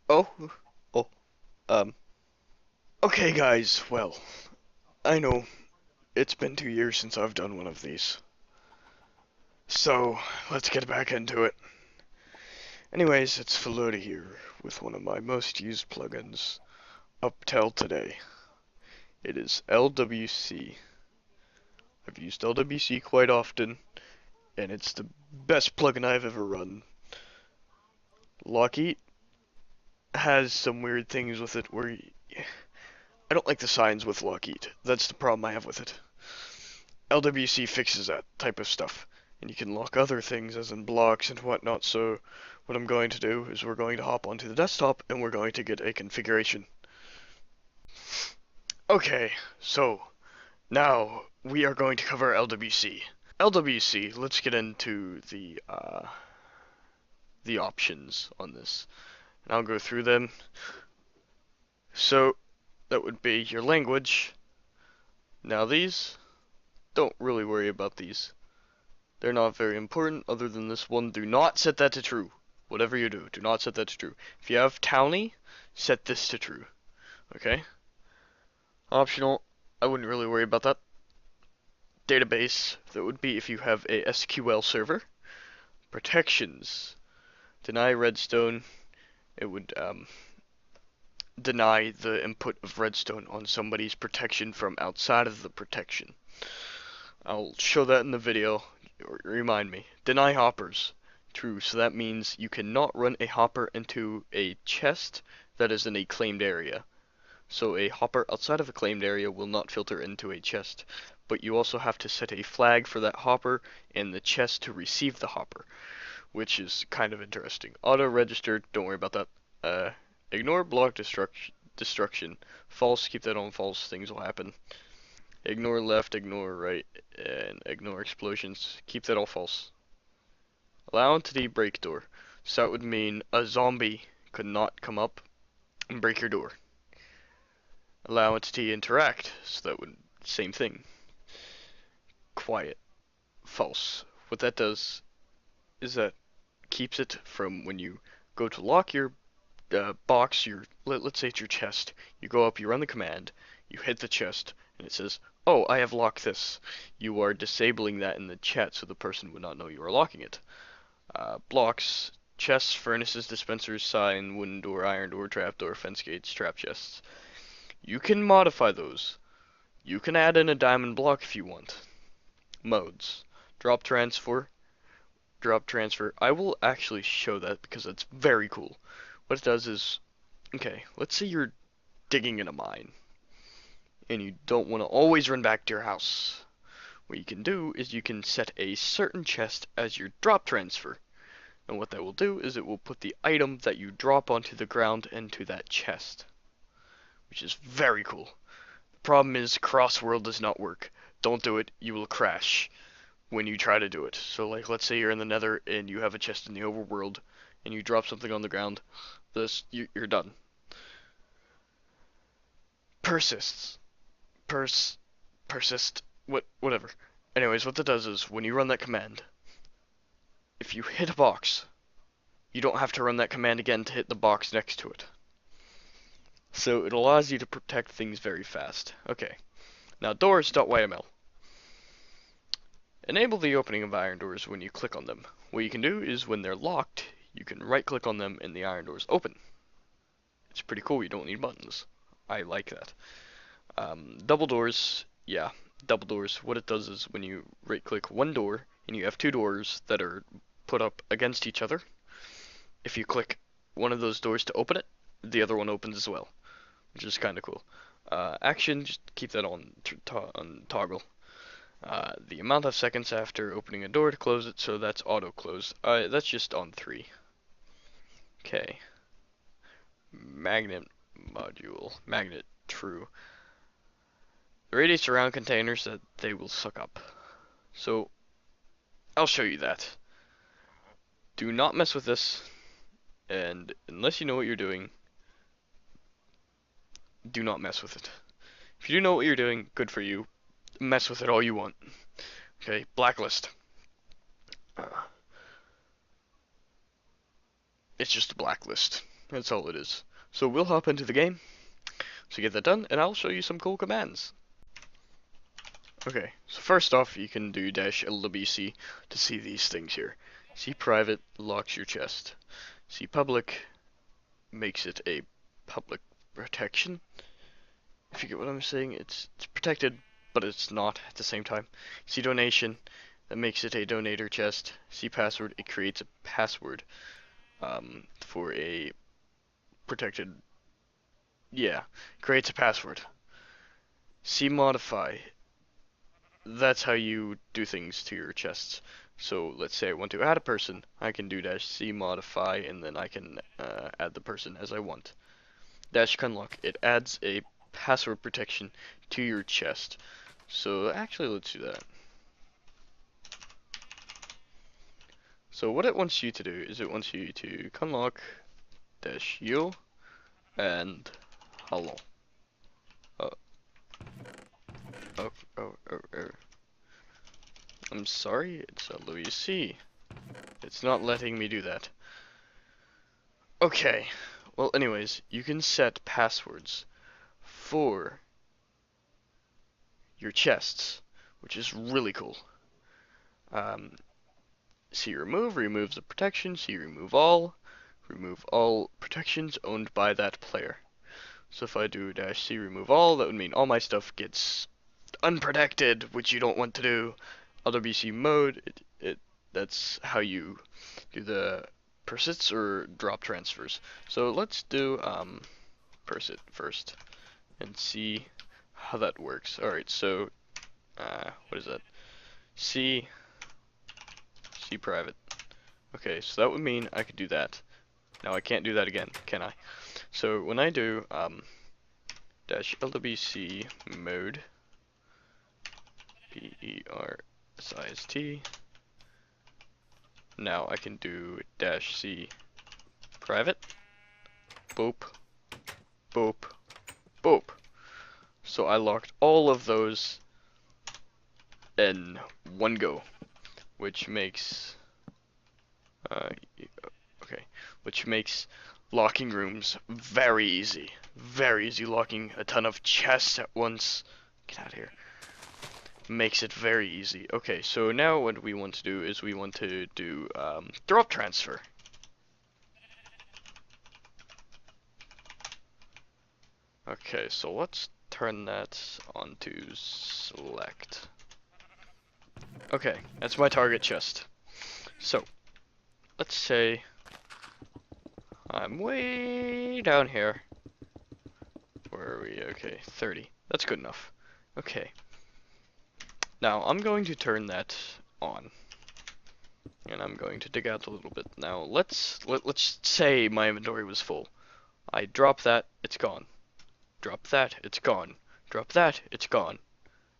Oh, oh, um, okay guys, well, I know it's been 2 years since I've done one of these. So, let's get back into it. Anyways, it's Felody here with one of my most used plugins up till today. It is LWC. I've used LWC quite often, and it's the best plugin I've ever run. Lockheed has some weird things with it where I don't like the signs with Lockheed. That's the problem I have with it. LWC fixes that type of stuff, and you can lock other things as in blocks and whatnot. So what I'm going to do is we're going to hop onto the desktop and we're going to get a configuration. Okay, so now we are going to cover LWC. LWC, let's get into the options on this, and I'll go through them. So that would be your language. Now these, don't really worry about these. They're not very important other than this one. Do not set that to true. Whatever you do, do not set that to true. If you have Towny, set this to true. Okay? Optional, I wouldn't really worry about that. Database, that would be if you have a SQL server. Protections, deny redstone. It would deny the input of redstone on somebody's protection from outside of the protection. I'll show that in the video. Remind me. Deny hoppers. True, so that means you cannot run a hopper into a chest that is in a claimed area. So a hopper outside of a claimed area will not filter into a chest. But you also have to set a flag for that hopper and the chest to receive the hopper, which is kind of interesting. Auto registered, don't worry about that. Ignore block destruction. False, keep that on false, things will happen. Ignore left, ignore right, and ignore explosions. Keep that all false. Allow entity break door. So that would mean a zombie could not come up and break your door. Allow entity interact. So that would, same thing. Quiet. False. What that does is that keeps it from when you go to lock your box, let's say it's your chest. You go up, you run the command, you hit the chest, and it says, "Oh, I have locked this." You are disabling that in the chat so the person would not know you are locking it. Blocks, chests, furnaces, dispensers, sign, wooden door, iron door, trap door, fence gates, trap chests. You can modify those. You can add in a diamond block if you want. Modes. Drop transfer. Drop transfer. I will actually show that because it's very cool. What it does is, okay, let's say you're digging in a mine and you don't want to always run back to your house. What you can do is you can set a certain chest as your drop transfer. And what that will do is it will put the item that you drop onto the ground into that chest, which is very cool. The problem is crossworld does not work. Don't do it, you will crash when you try to do it. So like let's say you're in the nether and you have a chest in the overworld and you drop something on the ground, you're done. Persists. Persist. Whatever. Anyways, what that does is when you run that command, if you hit a box, you don't have to run that command again to hit the box next to it. So it allows you to protect things very fast. Okay. Now doors.yml. Enable the opening of iron doors when you click on them. What you can do is when they're locked, you can right click on them and the iron doors open. It's pretty cool, you don't need buttons. I like that. Double doors, yeah, double doors. What it does is when you right click one door and you have two doors that are put up against each other, if you click one of those doors to open it, the other one opens as well, which is kind of cool. Action, just keep that on toggle. The amount of seconds after opening a door to close it, so that's auto close. That's just on 3. Okay. Magnet module. Magnet, true. The radiates around containers that they will suck up. So, I'll show you that. Do not mess with this, and unless you know what you're doing, do not mess with it. If you do know what you're doing, good for you. Mess with it all you want. Okay, blacklist. It's just a blacklist. That's all it is. So we'll hop into the game to get that done, and I'll show you some cool commands. Okay, so first off, you can do -LWC to see these things here. See private locks your chest. See public makes it a public protection. If you get what I'm saying, it's protected, but it's not at the same time. See donation, that makes it a donator chest. See password, it creates a password for a protected, yeah, creates a password. See modify, that's how you do things to your chests. So let's say I want to add a person, I can do -C modify, and then I can add the person as I want. -Cunlock, it adds a password protection to your chest. So actually, let's do that. So what it wants you to do is it wants you to cunlock -U and hello. Oh, oh. I'm sorry, it's LWC. It's not letting me do that. Okay, well anyways, you can set passwords for your chests, which is really cool. See remove removes the protection, see remove all protections owned by that player. So if I do -C remove all, that would mean all my stuff gets unprotected, which you don't want to do. LWC mode, that's how you do the persits or drop transfers. So let's do persit first and see how that works. Alright, so what is that? C private. Okay, so that would mean I could do that. Now I can't do that again, can I? So when I do -LWC mode PERSIST, now I can do -C private, boop, boop, boop. So I locked all of those in one go, which makes which makes locking rooms very easy. Very easy locking a ton of chests at once. Get out of here. Makes it very easy. Okay, so now what we want to do is we want to do drop transfer. Okay, so let's turn that on to select. Okay, that's my target chest. So, let's say I'm way down here. Where are we? Okay, 30. That's good enough. Okay. Now, I'm going to turn that on. And I'm going to dig out a little bit. Now, let's say my inventory was full. I drop that, it's gone. Drop that, it's gone. Drop that, it's gone.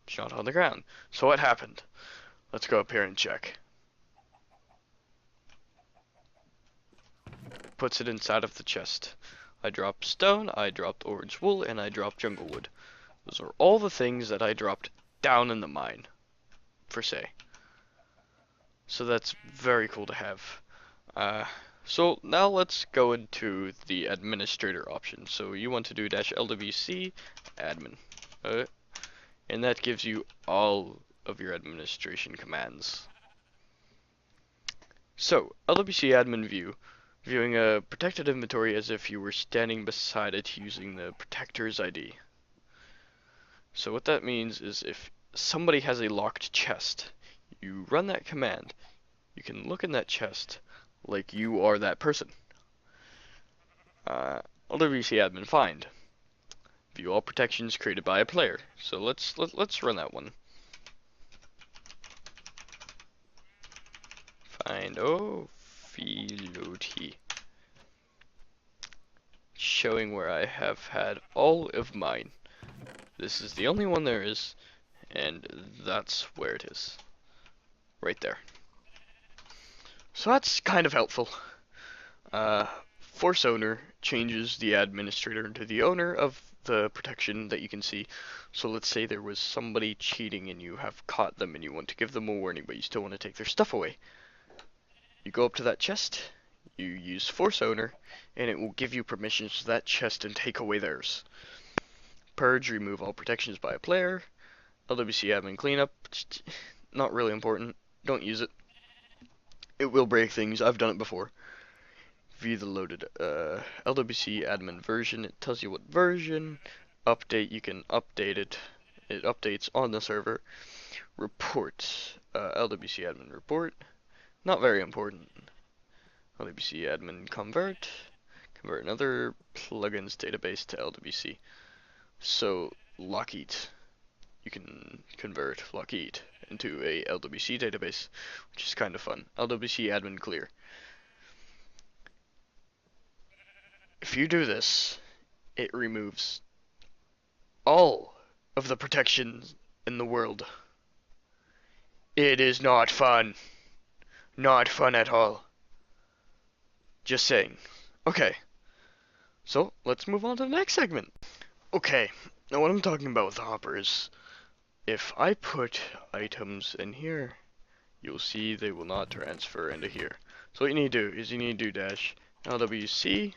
It's not on the ground. So what happened? Let's go up here and check. Puts it inside of the chest. I dropped stone, I dropped orange wool, and I dropped jungle wood. Those are all the things that I dropped down in the mine, per se. So that's very cool to have. So now let's go into the administrator option. So you want to do -LWC admin. And that gives you all of your administration commands. So, LWC admin view. Viewing a protected inventory as if you were standing beside it using the protector's ID. So what that means is if somebody has a locked chest, you run that command, you can look in that chest like you are that person. LWC admin find. View all protections created by a player. So let's run that one. Find Philoti. Showing where I have had all of mine. This is the only one there is, and that's where it is. Right there. So that's kind of helpful. Force owner changes the administrator into the owner of the protection that you can see. So let's say there was somebody cheating and you have caught them and you want to give them a warning, but you still want to take their stuff away. You go up to that chest, you use force owner, and it will give you permissions to that chest and take away theirs. Purge, remove all protections by a player. LWC admin cleanup, not really important. Don't use it. It will break things. I've done it before. View the loaded LWC admin version. It tells you what version. Update, you can update it. It updates on the server. Report, LWC admin report. Not very important. LWC admin convert. Convert another plugins database to LWC. So Lockheed, you can convert Lockheed into a LWC database, which is kind of fun. LWC admin clear. If you do this, it removes all of the protections in the world. It is not fun. Not fun at all. Just saying. Okay, so let's move on to the next segment. Okay, now what I'm talking about with the hopper is, if I put items in here, you'll see they will not transfer into here. So what you need to do is you need to do dash LWC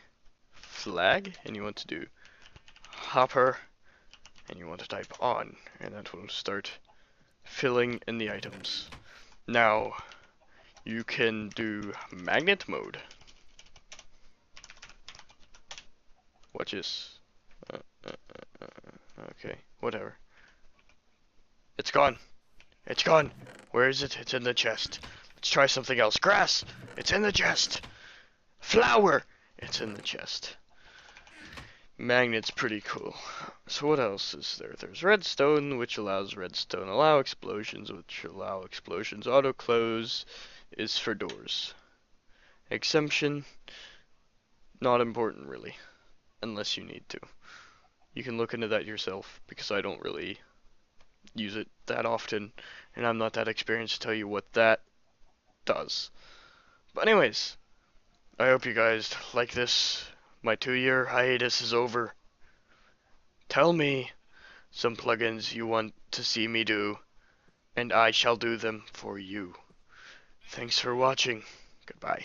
flag, and you want to do hopper, and you want to type on, and that will start filling in the items. Now, you can do magnet mode. Watch this. Okay, whatever. It's gone. It's gone. Where is it? It's in the chest. Let's try something else. Grass! It's in the chest. Flower! It's in the chest. Magnet's pretty cool. So what else is there? There's redstone, which allows redstone. Allow explosions, which allow explosions. Auto close is for doors. Exemption, not important really, unless you need to. You can look into that yourself, because I don't really use it that often, and I'm not that experienced to tell you what that does. But anyways, I hope you guys like this. My 2-year hiatus is over. Tell me some plugins you want to see me do, and I shall do them for you. Thanks for watching. Goodbye.